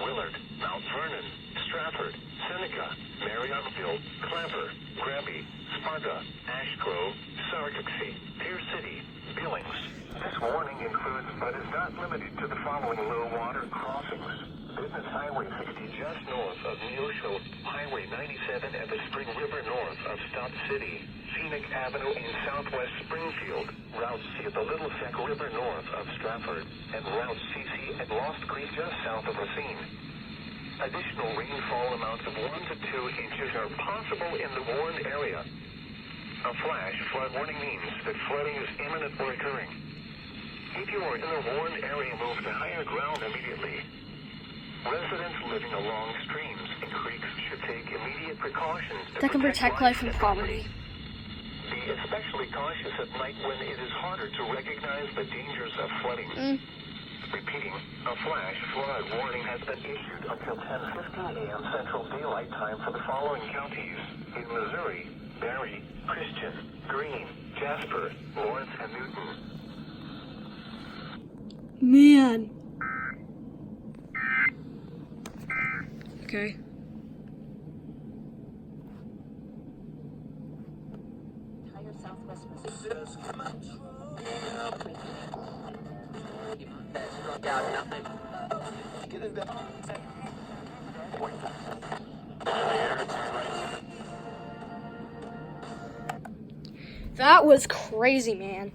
Willard, Mount Vernon, Stratford, Seneca, Marionville, Clapper, Granby, Sparta, Ash Grove, Sarcoxy, Pierce City, Billings. This warning includes, but is not limited to, the following low water crossings. Business Highway 60 just north of Neosho, Highway 97 at the Spring River north of Stop City, Scenic Avenue in southwest Springfield, Route C at the Little Sac River north of Stratford, and Route CC at Lost Creek just south of Racine. Additional rainfall amounts of 1 to 2 inches are possible in the warned area. A flash flood warning means that flooding is imminent or occurring. If you are in the warned area, move to higher ground immediately. Residents living along streams and creeks should take immediate precautions That can protect life and property. Be especially cautious at night when it is harder to recognize the dangers of flooding. Repeating, a flash flood warning has been issued until 10:15 a.m. Central Daylight Time for the following counties in Missouri: Barry, Christian, Greene, Jasper, Lawrence, and Newton. Man. Okay. Higher southwest That was crazy, man.